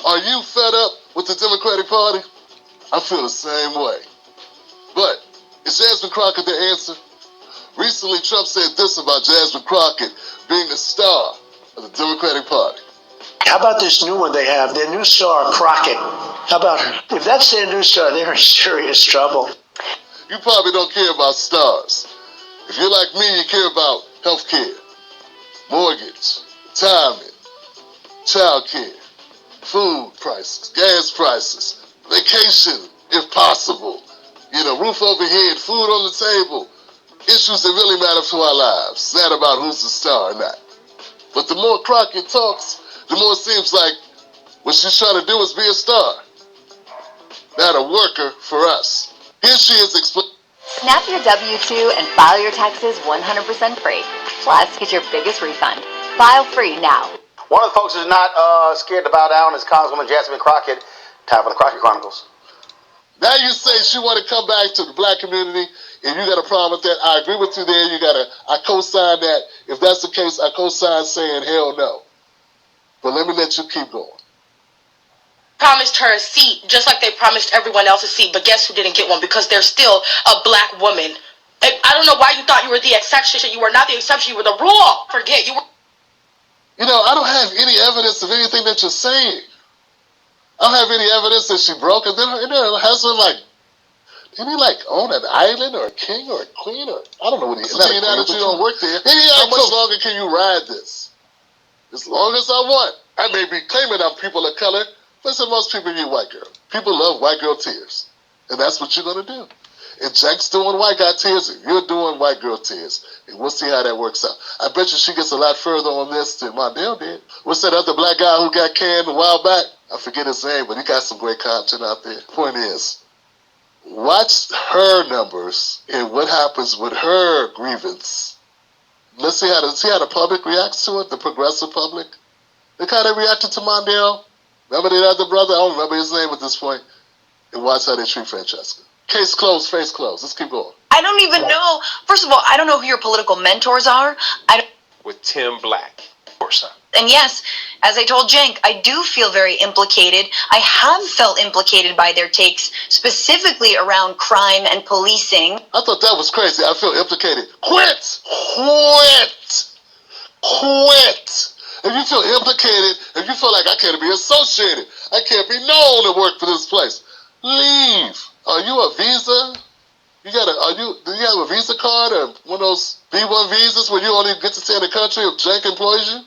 Are you fed up with the Democratic Party? I feel the same way. But is Jasmine Crockett the answer? Recently, Trump said this about Jasmine Crockett being a star of the Democratic Party. How about this new one they have, their new star, Crockett? How about her? If that's their new star, they're in serious trouble. You probably don't care about stars. If you're like me, you care about health care, mortgage, retirement, child care, food prices, gas prices, vacation, if possible, roof over head, food on the table, issues that really matter to our lives, not about who's the star or not. But the more Crockett talks, the more it seems like what she's trying to do is be a star, not a worker for us. Here she is explaining. Snap your W-2 and file your taxes 100% free. Plus, get your biggest refund. File free now. One of the folks who's not scared to bow down is Congresswoman Jasmine Crockett. Time for the Crockett Chronicles. Now you say she want to come back to the black community, and you got a problem with that. I agree with you there. I co-sign that. If that's the case, I co-sign saying hell no. But let me let you keep going. Promised her a seat, just like they promised everyone else a seat, but guess who didn't get one? Because they're still a black woman. I don't know why you thought you were the exception. You were not the exception. You were the rule. Forget you were. I don't have any evidence of anything that you're saying. I don't have any evidence that she broke. And then her husband, didn't he own an island or a king or a queen or I don't know what he is. Now that you don't work there, how much longer can you ride this? As long as I want. I may be claiming I'm people of color. Listen, most people use white girl. People love white girl tears. And that's what you're going to do. And Jack's doing white guy tears, and you're doing white girl tears. And we'll see how that works out. I bet you she gets a lot further on this than Mondale did. What's that other black guy who got canned a while back? I forget his name, but he got some great content out there. Point is, watch her numbers and what happens with her grievance. Let's see how the public reacts to it, the progressive public. Look how they reacted to Mondale. Remember the other brother? I don't remember his name at this point. And watch how they treat Francesca. Case closed, face closed. Let's keep going. I don't even know. First of all, I don't know who your political mentors are. With Tim Black, of course. And yes, as I told Cenk, I do feel very implicated. I have felt implicated by their takes, specifically around crime and policing. I thought that was crazy. I feel implicated. Quit! Quit! Quit! If you feel implicated, if you feel like I can't be associated, I can't be known to work for this place, leave. Are you a visa? Do you have a visa card or one of those B1 visas where you only get to stay in the country if Cenk employs you?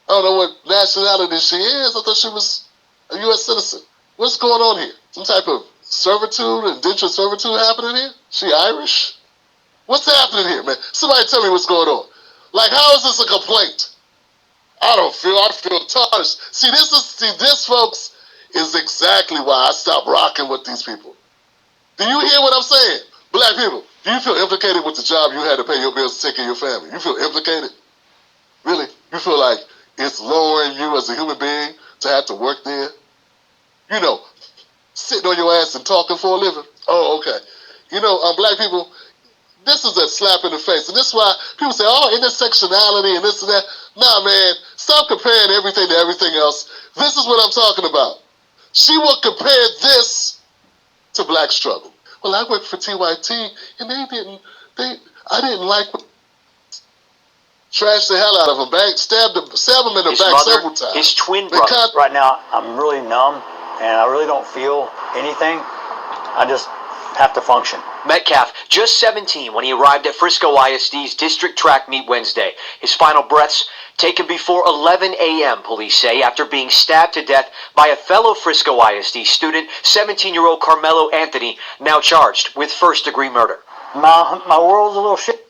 I don't know what nationality she is. I thought she was a U.S. citizen. What's going on here? Some type of servitude, indentured servitude happening here? She Irish? What's happening here, man? Somebody tell me what's going on. How is this a complaint? I feel tarnished. See, this, folks, is exactly why I stopped rocking with these people. Do you hear what I'm saying? Black people, do you feel implicated with the job you had to pay your bills to take care of your family? You feel implicated? Really? You feel like it's lowering you as a human being to have to work there? Sitting on your ass and talking for a living? Oh, okay. Black people, this is a slap in the face. And this is why people say, intersectionality and this and that. Nah, man, stop comparing everything to everything else. This is what I'm talking about. She will compare this to black struggle. Well, I worked for TYT, and I didn't like trashed the hell out of him, stabbed him in the back several times. His twin brother. Right now, I'm really numb, and I really don't feel anything. I just have to function. Metcalf, just 17 when he arrived at Frisco ISD's district track meet Wednesday. His final breaths taken before 11 a.m., police say, after being stabbed to death by a fellow Frisco ISD student, 17-year-old Carmelo Anthony, now charged with first-degree murder. My world's a little shit.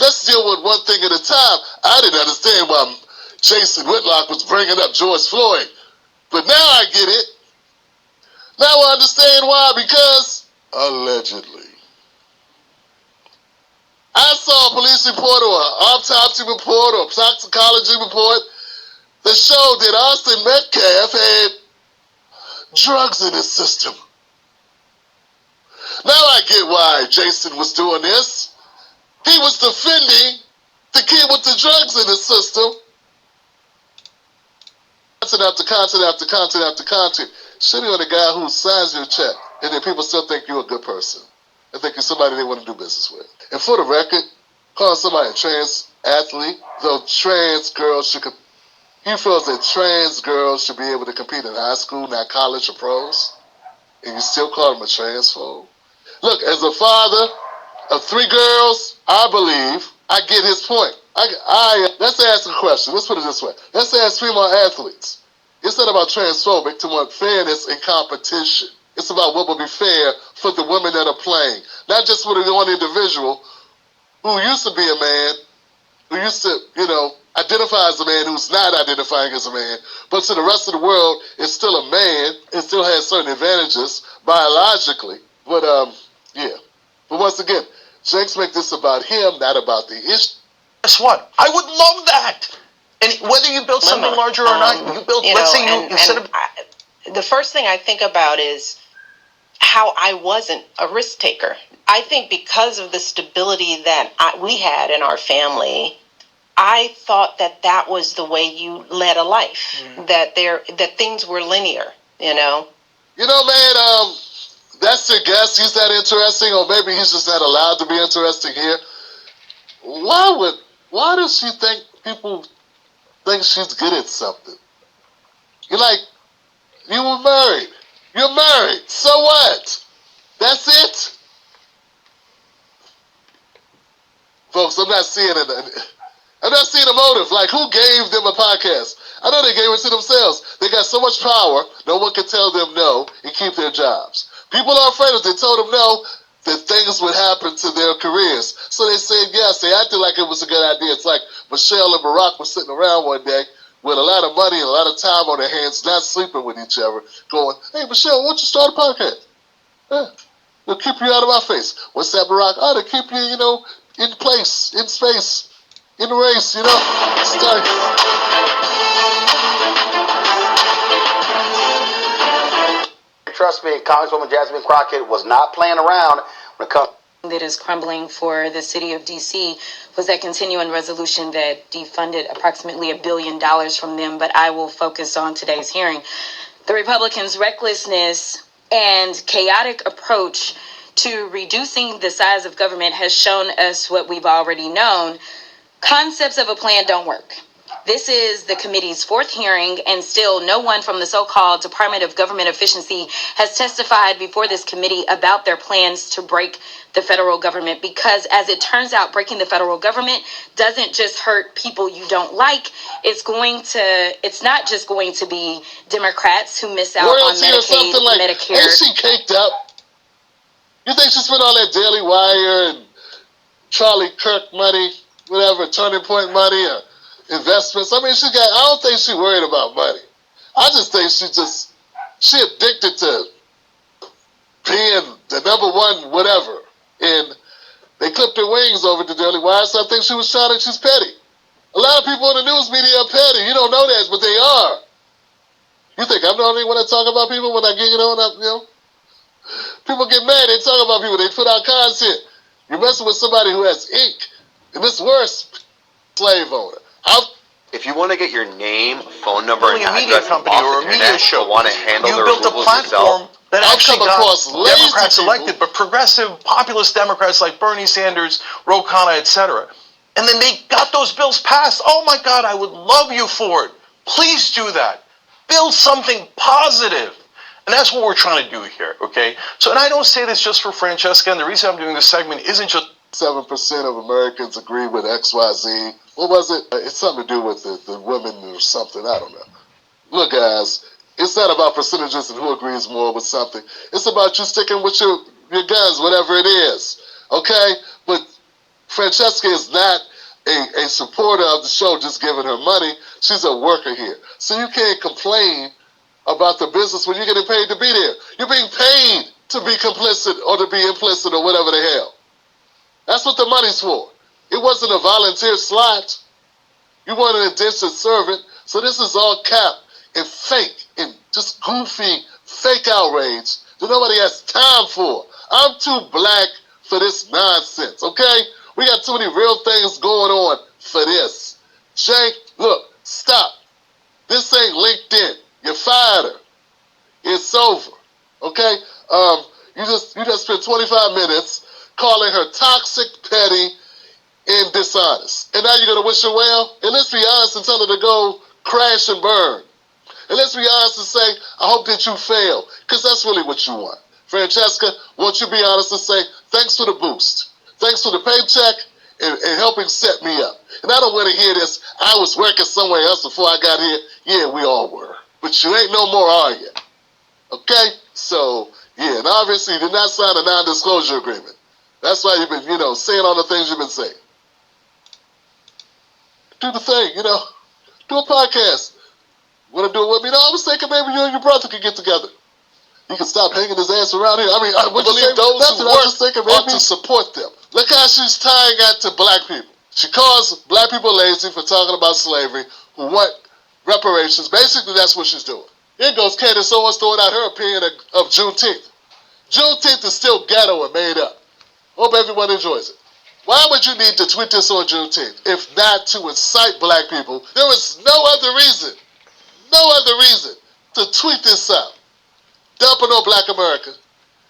Let's deal with one thing at a time. I didn't understand why Jason Whitlock was bringing up George Floyd, but now I get it. Now I understand why, because allegedly. I saw a police report or an autopsy report or a toxicology report that showed that Austin Metcalf had drugs in his system. Now I get why Jason was doing this. He was defending the kid with the drugs in his system. content after content after content after content, shitting on the guy who signs your check, and then people still think you're a good person. They think you're somebody they want to do business with. And for the record, calling somebody a trans athlete, though trans girls should, he feels that trans girls should be able to compete in high school, not college or pros, and you still call him a transphobe? Look, as a father of 3 girls, I believe I get his point. Let's ask a question. Let's put it this way. Let's ask female athletes. It's not about transphobic to want fairness in competition. It's about what will be fair for the women that are playing. Not just for the one individual who used to be a man, who used to, identify as a man who's not identifying as a man, but to the rest of the world, it's still a man. It still has certain advantages biologically. But, yeah. But once again, Jenks make this about him, not about the issue. Guess what? I would love that. And whether you build something larger or not, you build. Let's say the first thing I think about is how I wasn't a risk taker. I think because of the stability that we had in our family, I thought that was the way you led a life. That things were linear. Man. That's your guess. He's that interesting, or maybe he's just not allowed to be interesting here. Why does she think people think she's good at something? You were married. You're married. So what? That's it? Folks, I'm not seeing a motive. Like, who gave them a podcast? I know they gave it to themselves. They got so much power, no one can tell them no and keep their jobs. People are afraid if they told them no, that things would happen to their careers. So they said yes. They acted like it was a good idea. It's like Michelle and Barack were sitting around one day with a lot of money and a lot of time on their hands, not sleeping with each other, going, "Hey, Michelle, why don't you start a podcast? They'll keep you out of my face." What's that, Barack? Oh, to keep you, in place, in space, in the race, Start. Trust me, Congresswoman Jasmine Crockett was not playing around when it comes. That is crumbling for the city of D.C. was that continuing resolution that defunded approximately $1 billion from them. But I will focus on today's hearing. The Republicans' recklessness and chaotic approach to reducing the size of government has shown us what we've already known. Concepts of a plan don't work. This is the committee's 4th hearing, and still no one from the so-called Department of Government Efficiency has testified before this committee about their plans to break the federal government, because as it turns out, breaking the federal government doesn't just hurt people you don't like. It's not just going to be Democrats who miss out on Medicaid, Medicare. Ain't she caked up? You think she spent all that Daily Wire and Charlie Kirk money, whatever, Turning Point money, or investments? I mean, I don't think she's worried about money. I just think she addicted to being the number one whatever. And they clipped her wings over the Daily Wire, so I think she's petty. A lot of people in the news media are petty. You don't know that, but they are. You think I'm the only one that talk about people when I get, people get mad. They talk about people. They put out content. You're messing with somebody who has ink. And it's worse, slave owner. If you want to get your name, phone number, and a media address company or a media show, want to handle you the built a rules platform yourself, that actually got Democrats people. elected, but progressive, populist Democrats like Bernie Sanders, Ro Khanna, etc. And then they got those bills passed. Oh my God, I would love you for it. Please do that. Build something positive. And that's what we're trying to do here, okay? So, and I don't say this just for Francesca, and the reason I'm doing this segment isn't just 7% of Americans agree with XYZ. What was it? It's something to do with the women or something. I don't know. Look, guys, it's not about percentages and who agrees more with something. It's about you sticking with your guns, whatever it is. Okay? But Francesca is not a supporter of the show just giving her money. She's a worker here. So you can't complain about the business when you're getting paid to be there. You're being paid to be complicit or to be implicit or whatever the hell. That's what the money's for. It wasn't a volunteer slot. You weren't an indentured servant. So this is all cap and fake and just goofy, fake outrage that nobody has time for. I'm too black for this nonsense, okay? We got too many real things going on for this. Jake, look, stop. This ain't LinkedIn. You fired her. It's over. Okay? You just spent 25 minutes calling her toxic, petty, and dishonest. And now you're gonna wish her well? And let's be honest and tell her to go crash and burn. And let's be honest and say, I hope that you fail, because that's really what you want. Francesca, won't you be honest and say, thanks for the boost. Thanks for the paycheck and helping set me up. And I don't want to hear this, I was working somewhere else before I got here. Yeah, we all were. But you ain't no more, are you? Okay? So, yeah, and obviously you did not sign a non-disclosure agreement. That's why you've been, saying all the things you've been saying. Do the thing, do a podcast. Want to do it with me? No, I was thinking maybe you and your brother could get together. He can stop hanging his ass around here. I mean, I believe those who work ought to support them. Look how she's tying that to black people. She calls black people lazy for talking about slavery, who want reparations. Basically, that's what she's doing. Here goes Candace Owens throwing out her opinion of Juneteenth. Juneteenth is still ghetto and made up. Hope everyone enjoys it. Why would you need to tweet this on Juneteenth if not to incite black people? There is no other reason to tweet this out. Dumping on black America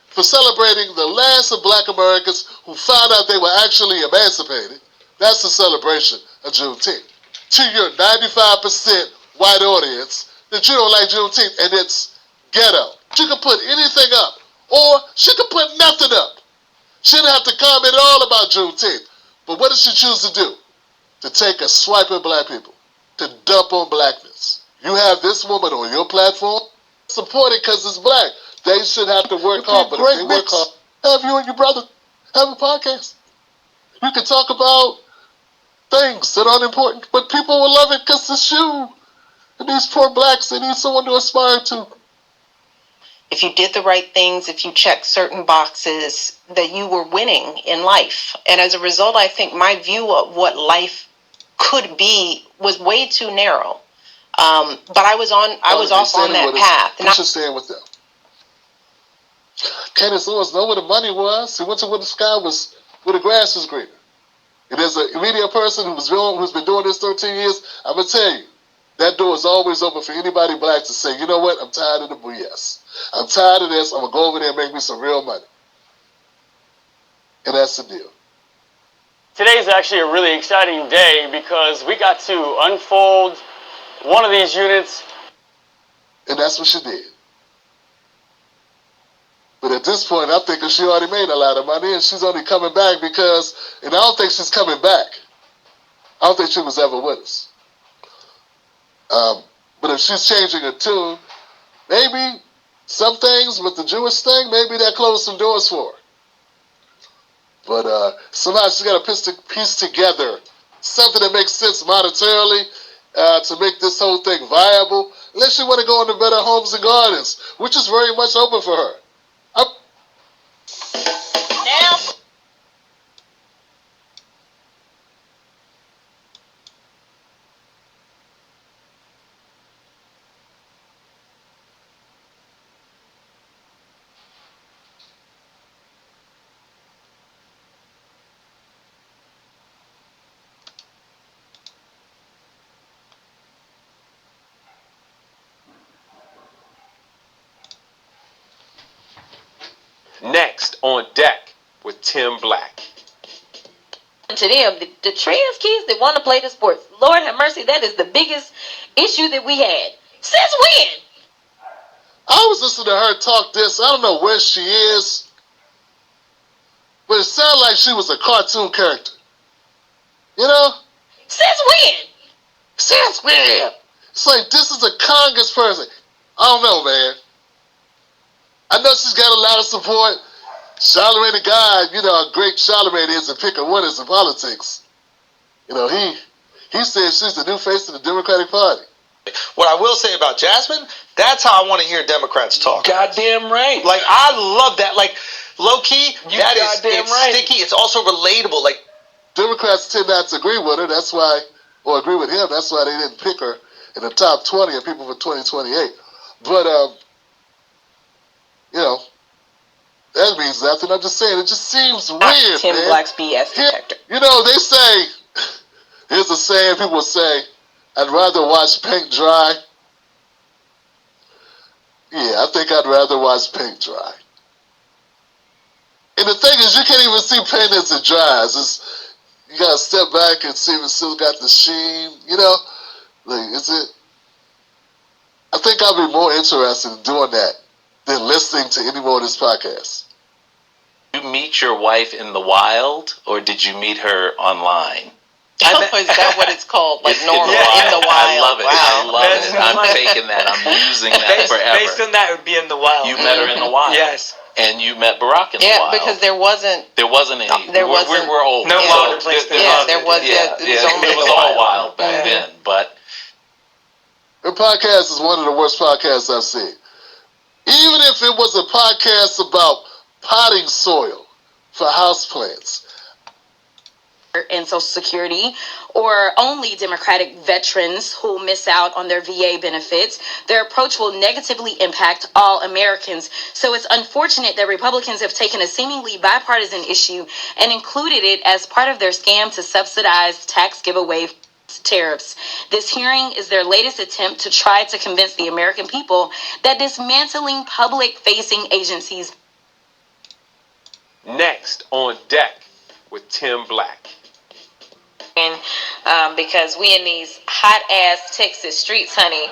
for celebrating the last of black Americans who found out they were actually emancipated. That's the celebration of Juneteenth. To your 95% white audience that you don't like Juneteenth and it's ghetto. She could put anything up or she could put nothing up. She didn't have to comment at all about Juneteenth. But what did she choose to do? To take a swipe at black people. To dump on blackness. You have this woman on your platform, support it because it's black. They should have to work hard, but if they work hard, have you and your brother have a podcast. You can talk about things that aren't important, but people will love it because it's you. And these poor blacks, they need someone to aspire to. If you did the right things, if you checked certain boxes, that you were winning in life. And as a result, I think my view of what life could be was way too narrow. But I was off on that path. You should stand with them. Candace Owens know where the money was. He went to where the sky was, where the grass was greener. And as a media person who's been doing this 13 years, I'm going to tell you, that door is always open for anybody black to say, you know what, I'm tired of the BS. I'm tired of this. I'm going to go over there and make me some real money. And that's the deal. Today's actually a really exciting day because we got to unfold one of these units. And that's what she did. But at this point, I'm thinking she already made a lot of money and she's only coming back because, and I don't think she's coming back. I don't think she was ever with us. But if she's changing her tune, maybe some things with the Jewish thing, maybe that closed some doors for her. But somehow she's got to piece together something that makes sense monetarily to make this whole thing viable. Unless she want to go into Better Homes and Gardens, which is very much open for her. Now. Next on deck with Tim Black. To them, the trans kids that want to play the sports, Lord have mercy, that is the biggest issue that we had. Since when? I was listening to her talk this. I don't know where she is, but it sounded like she was a cartoon character. You know? Since when? Since when? It's like, this is a congressperson. I don't know, man. I know she's got a lot of support. Charlamagne the God, you know how great Charlamagne is at picking winners in politics. You know, he says she's the new face of the Democratic Party. What I will say about Jasmine, that's how I want to hear Democrats talk. Goddamn right. Like, I love that. Like, low-key, it's right. sticky. It's also relatable. Like, Democrats tend not to agree with her. That's why, or agree with him. That's why they didn't pick her in the top 20 of people for 2028. But, you know, that means nothing. I'm just saying, it just seems weird, Tim man. Black's BS detector. You know, they say, here's a saying people say, I'd rather watch paint dry I think I'd rather watch paint dry. And the thing is, you can't even see paint as it dries. You gotta step back and see if it still got the sheen, you know? Like, is it? I think I'd be more interested in doing that than listening to any more of this podcast. Did you meet your wife in the wild, or did you meet her online? Is that what it's called? Like normal in the wild? I love it. Wow. I love it. I'm taking that. I'm using that forever. Based on that, it would be in the wild. You met her in the wild. Yes. And you met Barack in the wild. Yeah, because there wasn't any. There wasn't. We're old. No wilder place than wild. There was. It was all wild back then. But her podcast is one of the worst podcasts I've seen. Even if it was a podcast about potting soil for houseplants. And Social Security, or only Democratic veterans who miss out on their VA benefits, their approach will negatively impact all Americans. So it's unfortunate that Republicans have taken a seemingly bipartisan issue and included it as part of their scam to subsidize tax giveaway tariffs. This hearing is their latest attempt to try to convince the American people that dismantling public-facing agencies. Next on deck with Tim Black. Because we in these hot ass Texas streets, honey.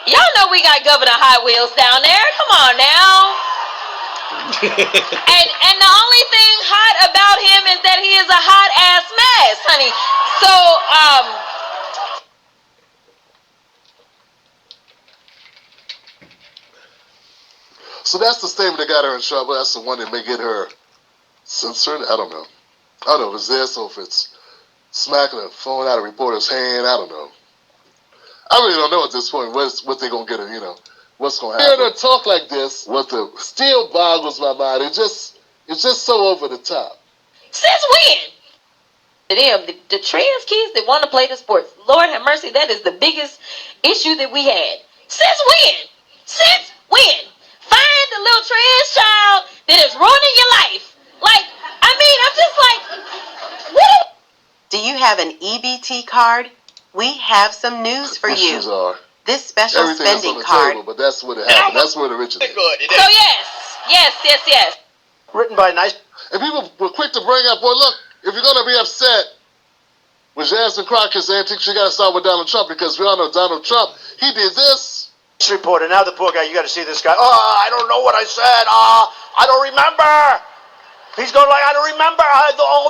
Y'all know we got Governor High Wheels down there. Come on now. and the only thing hot about him is that he is a hot ass mess, honey. So that's the statement that got her in trouble. That's the one that may get her censored. I don't know. I don't know if it's this or if it's smacking a phone out of a reporter's hand. I don't know. I really don't know at this point what they're going to get her, you know, what's going to happen. Hearing her talk like this, still boggles my mind. It's just so over the top. Since when? Them, the trans kids that want to play the sports. Lord have mercy, that is the biggest issue that we had. Since when? Since when? Find the little trans child that is ruining your life. Like, I mean, I'm just like, what? Do you have an EBT card? We have some news for you. This special Everything spending on the card. table, but that's what it happened. That's where it originated. So yes. Written by nice. And people were quick to bring up, well, look, if you're going to be upset with Jasmine Crockett's antics, you got to start with Donald Trump, because we all know Donald Trump, he did this. Reporter, now the poor guy, you got to see this guy. Oh, I don't know what I said. I don't remember. He's going like, I don't remember.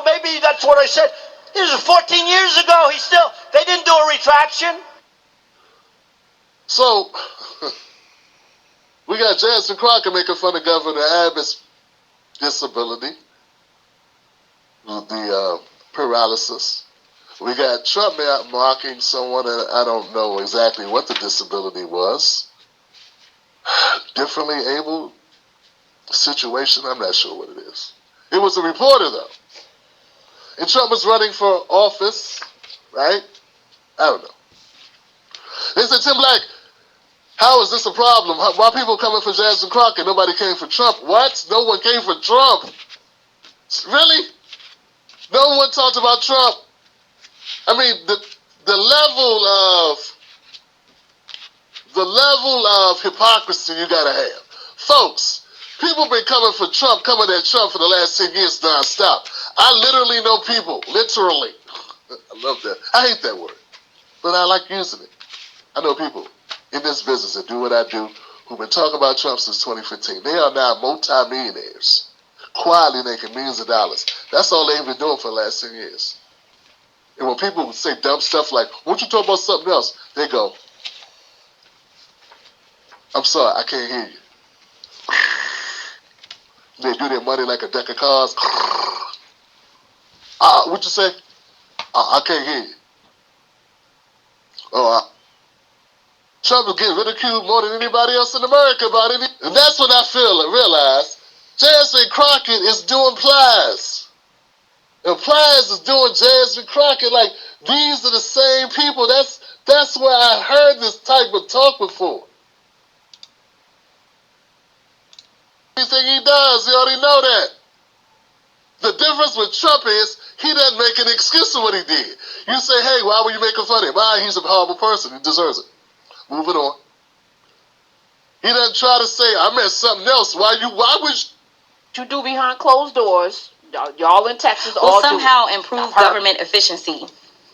Maybe that's what I said. This is 14 years ago. They didn't do a retraction. So, we got Jasmine Crockett making fun of Governor Abbott's disability, the paralysis. We got Trump mocking someone, and I don't know exactly what the disability was. Differently able situation, I'm not sure what it is. It was a reporter, though. And Trump was running for office, right? I don't know. They said, Tim Black, how is this a problem? Why people coming for Jasmine Crockett? Nobody came for Trump. What? No one came for Trump. Really? No one talked about Trump. I mean, the level of hypocrisy you gotta have. Folks, people been coming at Trump for the last 10 years nonstop. I literally know people, literally. I love that. I hate that word, but I like using it. I know people in this business that do what I do who've been talking about Trump since 2015. They are now multi-millionaires, quietly making millions of dollars. That's all they've been doing for the last 10 years. And when people say dumb stuff like, won't you talk about something else? They go, I'm sorry, I can't hear you. They do their money like a deck of cards. What you say? I can't hear you. Trump is getting ridiculed more than anybody else in America about it. And that's when I realize Jasmine Crockett is doing Plies. And Plies is doing Jasmine Crockett. Like, these are the same people. That's where I heard this type of talk before. Anything he does, you already know that. The difference with Trump is he doesn't make an excuse for what he did. You say, hey, why were you making fun of him? He's a horrible person. He deserves it. Moving on. He doesn't try to say, I meant something else. Why would you do behind closed doors? Y'all in Texas will all somehow improve government efficiency.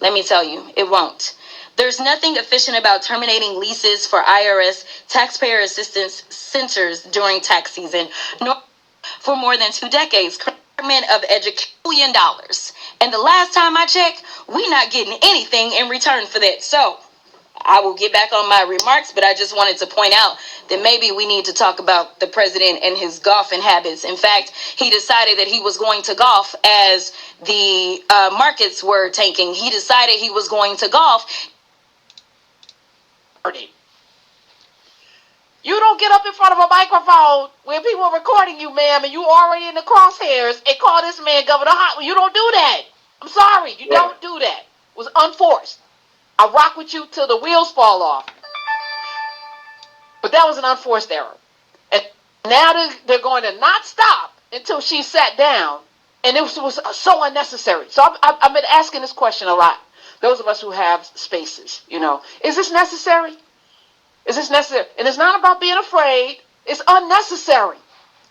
Let me tell you, it won't. There's nothing efficient about terminating leases for IRS taxpayer assistance centers during tax season, nor for more than 2 decades. Department of Education $1 billion. And the last time I checked, we're not getting anything in return for that. So I will get back on my remarks, but I just wanted to point out that maybe we need to talk about the president and his golfing habits. In fact, he decided that he was going to golf as the markets were tanking. He decided he was going to golf. You don't get up in front of a microphone where people are recording you, ma'am, and you already in the crosshairs and call this man Governor Hot. You don't do that. I'm sorry. You don't do that. It was unforced. I rock with you till the wheels fall off. But that was an unforced error. And now they're going to not stop until she sat down. And it was so unnecessary. So I've been asking this question a lot. Those of us who have spaces, is this necessary? Is this necessary? And it's not about being afraid. It's unnecessary.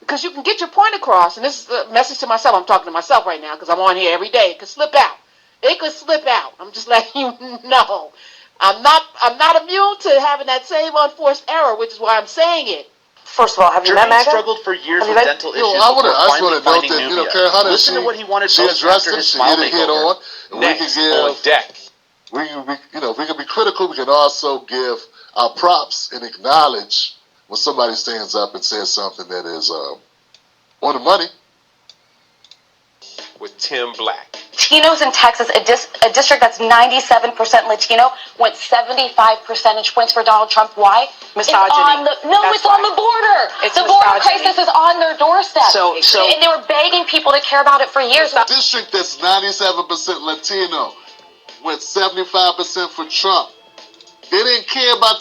Because you can get your point across. And this is a message to myself. I'm talking to myself right now because I'm on here every day. It could slip out. It could slip out. I'm just letting you know. I'm not immune to having that same unforced error, which is why I'm saying it. First of all, have you met Megan? Struggled for years with dental issues. I just want to note that, Karen Hunter, listen to what he wanted she addressed it, she hit it head on. And Next, we on deck. We can be critical. We can also give our props and acknowledge when somebody stands up and says something that is on the money. With Tim Black. Latinos in Texas, a district that's 97% Latino, went 75 percentage points for Donald Trump. Why? Misogyny. It's on the border. It's the border crisis is on their doorstep. And they were begging people to care about it for years. A district that's 97% Latino went 75% for Trump. They didn't care about the